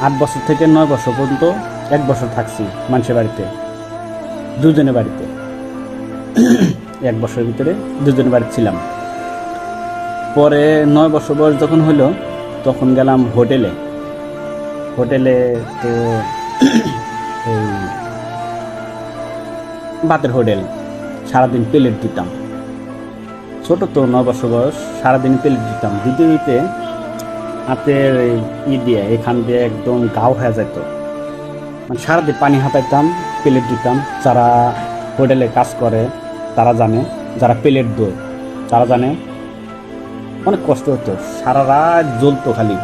8 বছর থেকে 9 বছর পর্যন্ত 1 বছর থাকছি মানুষের বাড়িতে, দুজনের বাড়িতে। 1 বছরের ভিতরে দুজনের বাড়িতে ছিলাম। পরে 9 বছর বয়স যখন হলো তখন গেলাম হোটেলে। তো এই ভাতের হোটেল, সারাদিন প্লেট দিতাম। ছোট তো 9 বছর বয়স, সারাদিন প্লেট দিতাম। দিতে হাতের দিয়ে এখান দিয়ে একদম গাও হয়ে যেত। মানে সারাদিন পানি হাতাইতাম, প্লেট দিতাম। যারা হোটেলে কাজ করে তারা জানে, যারা প্লেট দেয় তারা জানে অনেক কষ্ট হতো। সারা রাত জ্বলতো খালি,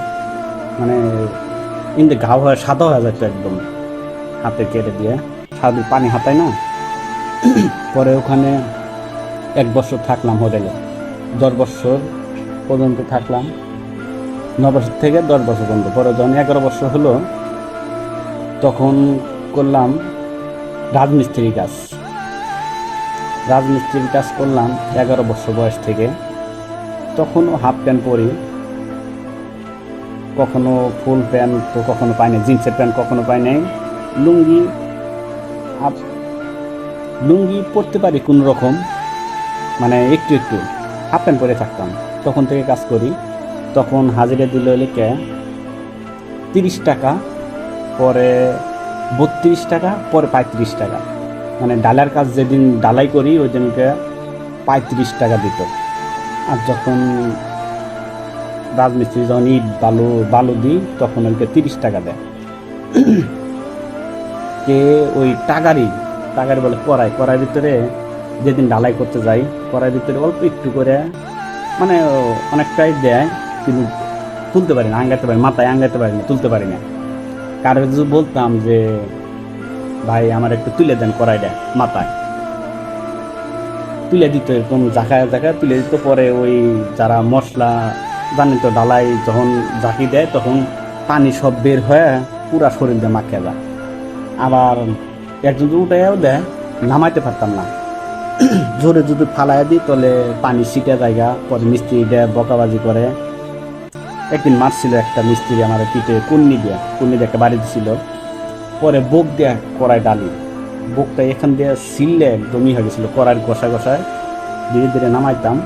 মানে কিন্তু ঘাও হয়ে সাদা হয়ে যেত একদম, হাতে কেটে দিয়ে সারাদিন পানি হাতায় না। পরে ওখানে 1 বছর থাকলাম হোটেলে, 10 বছর পর্যন্ত থাকলাম। 9 বছর থেকে 10 বছর পর্যন্ত। পরে যখন 11 বছর হলো তখন করলাম রাজমিস্ত্রির কাজ করলাম 11 বছর বয়স থেকে। তখনও হাফ প্যান্ট পরি, কখনো ফুল প্যান্ট তো কখনো পাই না, জিন্সের প্যান্ট কখনো পাই নাই। লুঙ্গি পরতে পারি কোনো রকম, মানে একটু হাফ প্যান্ট পরে থাকতাম। তখন থেকে কাজ করি। তখন হাজিরা দিল লিখে 30 টাকা, পরে 32 টাকা, পরে 35 টাকা। মানে ডালার কাজ যেদিন ডালাই করি ওই দিনকে 35 টাকা দিত। আর যখন রাজমিস্ত্রি যখন ইট বালু দিই তখন ওইকে 30 টাকা দেয়। কে ওই টাকারই বলে কড়াই ভিতরে যেদিন ডালাই করতে যাই, কড়াইয়ের ভিতরে অল্প একটু করে, মানে অনেকটাই দেয়, কিন্তু তুলতে পারি না, আঙ্গাতে পারি, মাথায় আঙ্গাতে পারি না, তুলতে পারি না। কারো যদি বলতাম যে ভাই আমার একটু তুলে দেন কড়াইটা, মাথায় তুলে দিত, এরকম জাকায় তুলে দিত। পরে ওই যারা মশলা জানি তো, ডালাই যখন জাকি দেয় তখন পানি সব বের হয়ে পুরা শরীর দিয়ে মাখিয়ে যায়। আবার একজন যদি উঠাইয়াও দেয়, নামাইতে পারতাম না। জোরে যদি ফালাই দিই তাহলে পানি ছিটে জায়গা। পরে মিস্ত্রি দেয়, বকাবাজি করে। একদিন মারছিল একটা মিস্ত্রি আমার পিঠে, কুন্নি দিয়ে একটা বাড়ি দিছিল। পরে বুক দিয়ে কড়াই ডালি, বুকটা এখান দিয়ে ছিললে একদমই হয়ে গেছিলো। কড়াইয়ের ঘষায় ধীরে ধীরে নামাইতাম।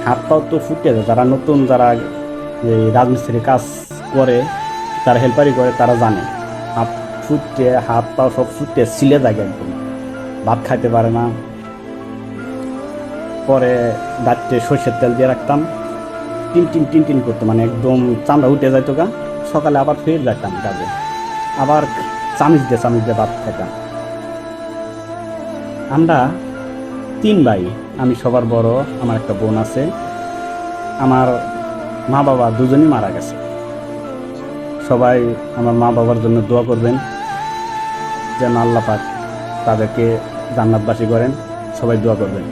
হাত পাও তো ফুটে যায়, যারা নতুন, যারা রাজমিস্ত্রির কাজ করে, যারা হেল্পারি করে তারা জানে। হাত পাও সব ফুটে ছিলে যায় একদম, ভাত খাইতে পারে না। পরে রাত্রে সরষের তেল দিয়ে রাখতাম, টিন করতো, মানে একদম চামড়া উঠে যাইতো গা। সকালে আবার ফের যাইতাম কাজে, আবার চামিচ দিয়ে ভাত খাইতাম। আমরা 3 ভাই, আমি সবার বড়, আমার একটা বোন আছে। আমার মা বাবা দুজনই মারা গেছে। সবাই আমার মা বাবার জন্য দোয়া করবেন যেন আল্লাহ পাক তাদেরকে জান্নাতবাসী করেন। সবাই দোয়া করবেন।